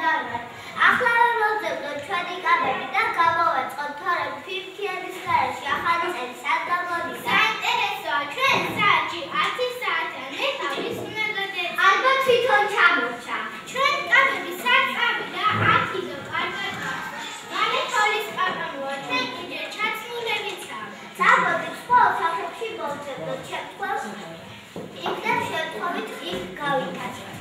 გადავართ. ახლა როძებდოთ ჩვენი კაბები და გამოვაწყოთ თორემ ფიფქიანის გარეშე ახალი წელი სად გამოდის? საინტერესოა, ჩვენ საათში 10 საათამდე თავის უნდა გადაეცემ. ალბათ თვითონ ჩამორჩა. ჩვენი კაბები სად წავიდა 10 და კარგად გახსნა. მალე თოლის კაბამოა, ჩვენ კიდევ ჩაცმულებით ვართ. საბოდით ხოლმე სახებში მოვძებდოთ ჩემთვალს. იქ და შემთხვევით იქ გავითაცოთ.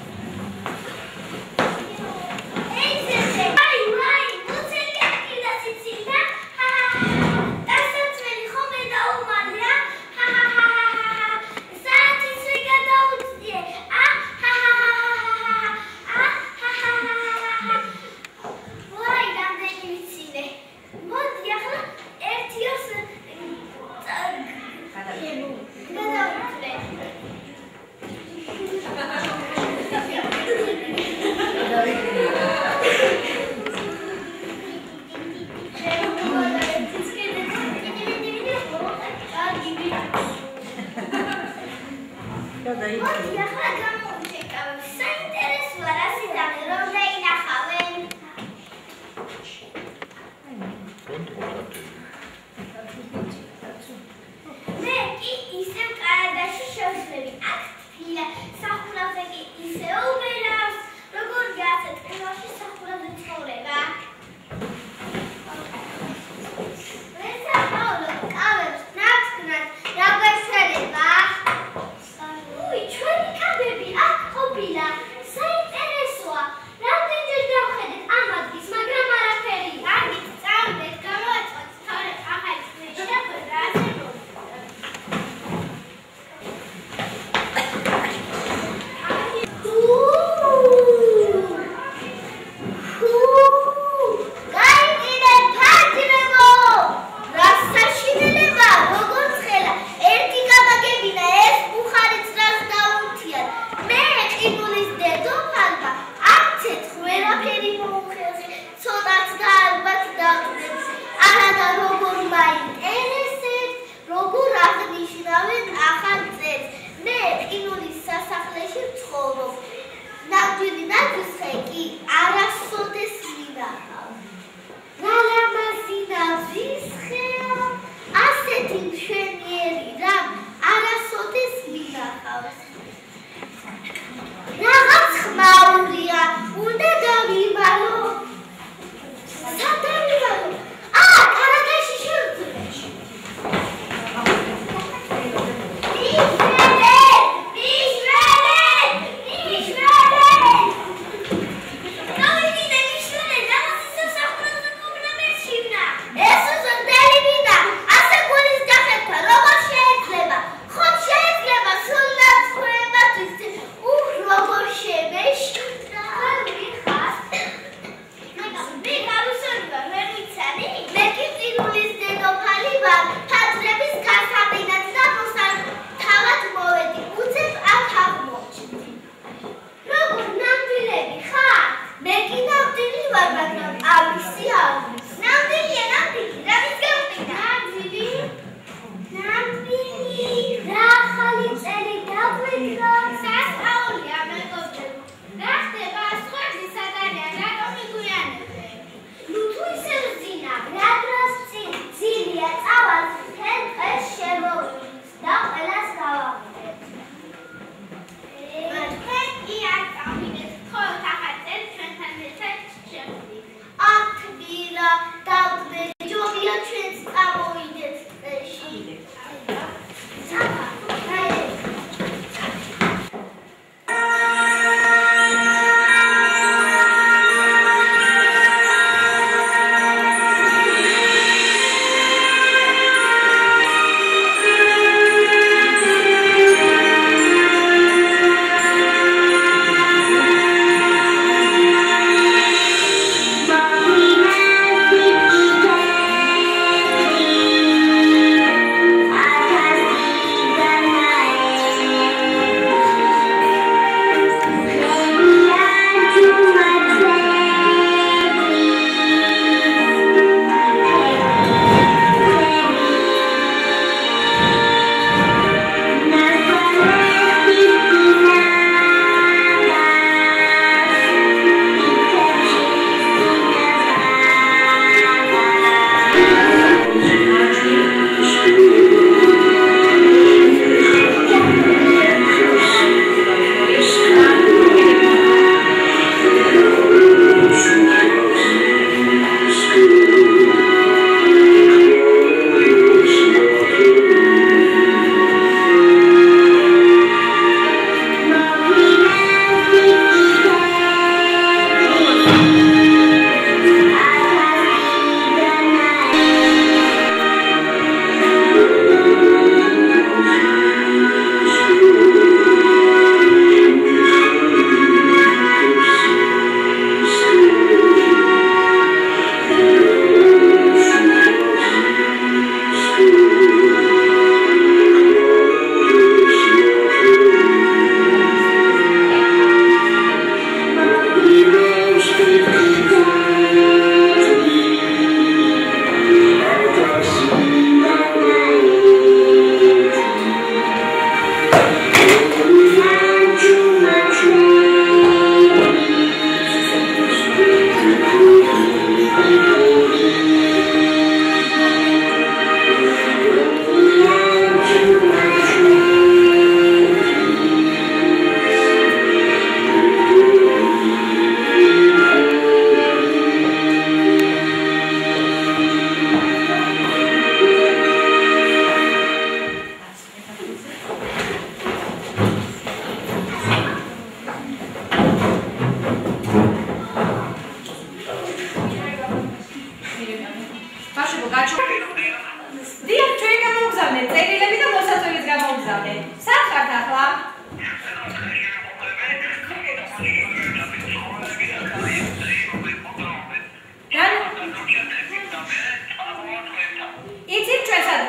იცით ჩვენ სად?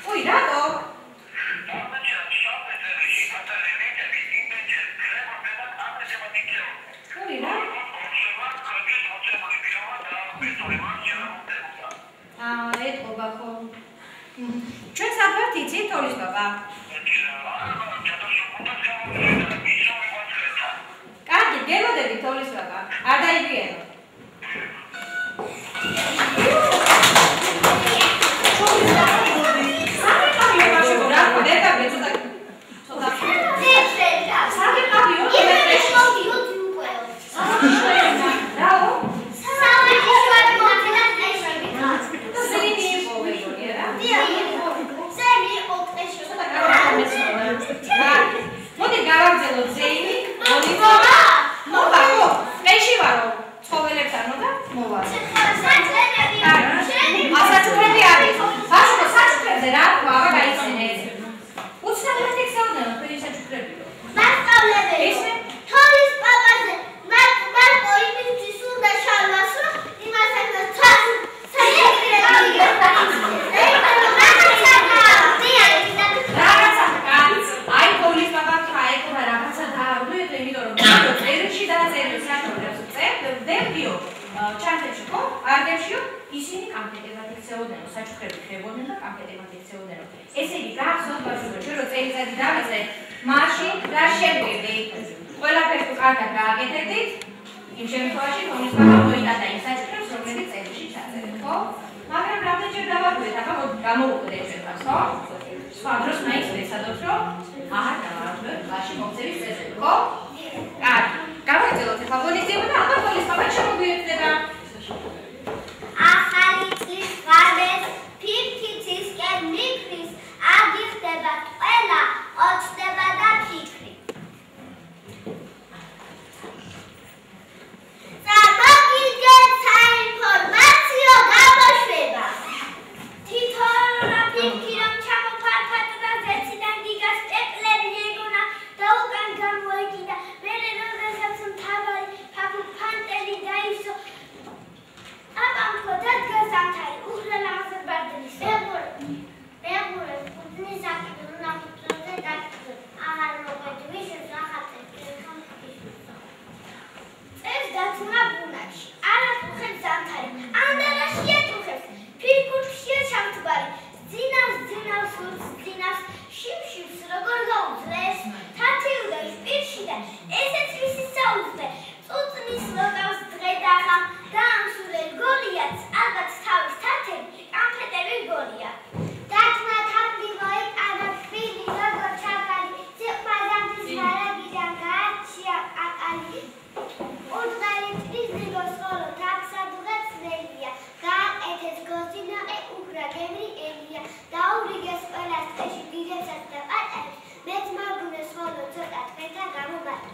უი, რატო? უი, რა? ეთყობა ხო? ჩვენ სად ვართ იცით, თოლის ბაბა? კარგი, გელოდებით თოლის ბაბა. არ დაიგვიანო. მოდი გავაგზავნოთ ზეიმი, ოლივერა. მოვა, ხო, მეში ვარო. ცხოველებთანო და მოვა. ასაჩუქრები არის. ბაშკო, საჩუქრებზე რა თქვა, აბა გაიხსენეთ. უცნაურად ეხსეოდნენ თქვენი საჩუქრებიო. მასწავლებელი. თოლის პაპაზე. მარკო იმისთვის უნდა შალვას, რომ იმასაც ისინი კამპეტებად იქცეოდნენ, საჩუქრები ხდებოდნენ და კამპეტებად იქცეოდნენ. ესე იგი, გახსოვთ ბავშვებო, ჩვენ რო წელიწადი დავიწყეთ, მაშინ რა შევგვიდი? ყველაფერს თუ კარგად გააკეთებდით, იმ შემთხვევაში თოლის ბაბა მოიტანა იმ საჩუქრებს, რომლებიც წერილში ჩაწერეთ, ხო? მაგრამ რამდენჯერ დავაკვირდეთ, ახლა გამოვუკვირდეთ ჩვენთან, ხო? სხვა დროს მაინც ვეცადოთ, რომ აჰა, დავაკვირდეთ, მაშინ მოქცევის წესები, ხო? კარგი. გავაგრძელოთ ახლა ღონისძიება და ალბათ თოლის ბაბა შემოგვიერთდება. ახალი წლის ღამეს ფირფიტისკენ მიფრის აგიხდება ყველა ოცნება და ფიქრი. წარმოგიდგენთ საინფორმაციო გამოშვება. თითოეულ ფიქრი რომ ჩამოფარფად და ზეციდან გიგას პეპლები ეგონა და უკან გამოეკიდა, მერე რომელსაც მთავარი ფაფუ ფანტელი დაისო. ესეც მისი საუზმე წუწნის ლოკავს დღე და ხამ დაამსულელ გოლიათს ალბათ თავის თათები კამფეტები გოლია. დათმა თაფლი მოიყანა თბილი როგორ ჩაგალი სიყვარულის მარაგიდან გაარჩია ყაყალი. ურღელი წლის დგოს ხოლო თაფსადუღებს ნელია გააკეთეს გოზინაყე უგრა გემრი ელია დაურიგეს ყველას ტეში დიდებსაც და პატარებს მეც მაგუნეს ხოლო ცოტა თვეთა გამომატა.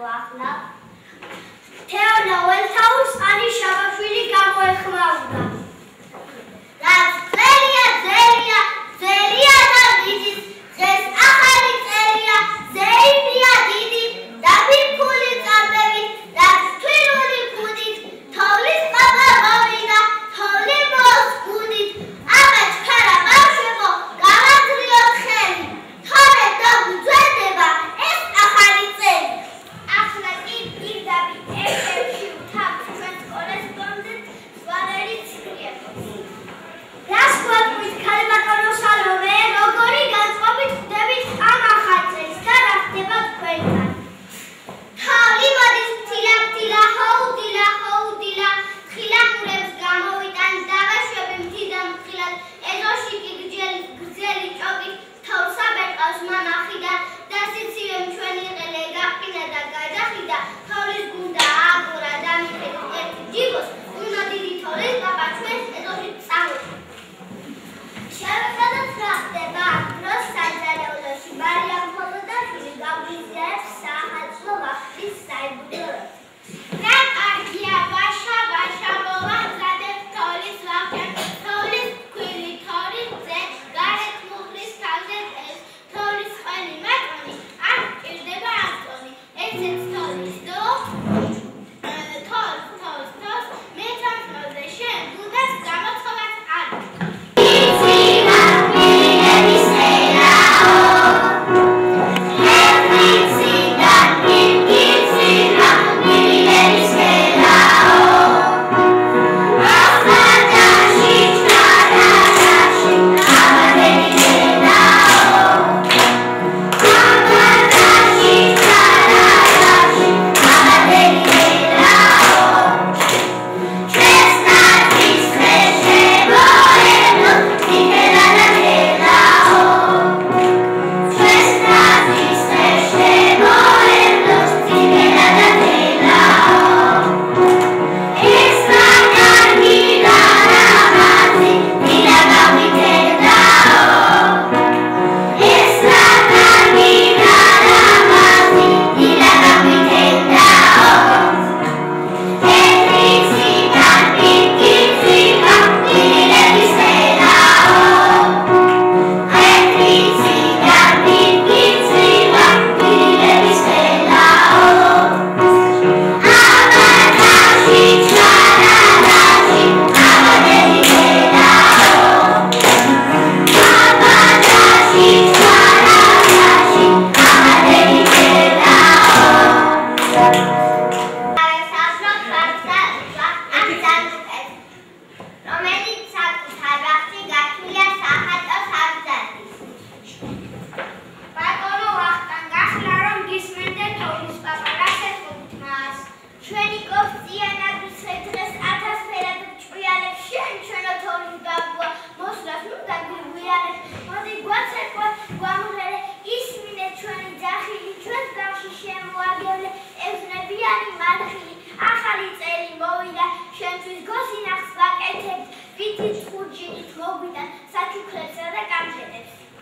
მოახლა. თეონა ველთაურს ყარი შაბაშვილი გამოეხმაურდა. რაც წერია წერია და დიდი დღეს ახალი წერია ზეიმია დიდი და ფიფული წარბებით და თვირული ქუდით თოვლის ყაბა მოვიდა თოვლი მოსკუდით აბა ჩქარა ბავშვებო გავაძლიოთ ხელი თორე დაგუძვენდება ეს ახალი წელი ახლა კი პირდაპირ ერთ-ერთი უთავს ჩვენს კორესპონდენტ ვალერი ცილიაკოვს რას გვაკვირთ ქალბატონო სალომე როგორი განწყობით ხდებით ამ ახალ წელს და რა ხდება თქვენთან თავლი მოდის თილა ჰოუდილა თხილამურებს გამოვიტან დაბაშვები მთიდან მთილად ეზოში კი გრძელი ჭობით თოვსაბერყავს მამახიდან და სიცივემ ჩვენი ყელე გაყინა და გადახიდა თოვლის გუნდა აგურა და მიხედით ერთი ჯიბოს უნდა დიდი თოვლის ყაბა ჩვენს ეზოში წამოდი შევეცადოთ რა ხდება ამ დროს საჯარეულოში მარიამ ფოლოდაშვილი გაგვიზიარებს საახალწლო ვახტის საიბრძოლოდ რა კარგია ვაშა მოვაგზავნებ თოვლის ვახტი თოვლის ქვილი თოვლის ძე გარეთ მუხლის თავზე წელს თოვლის ყველი მატონი არ ჭირდება აწონი ესეც თოვლის დო თოვს მეცამწმოზე შენ გუნდას გამოცხობაც არ საჩუქრებსა და გამზედებს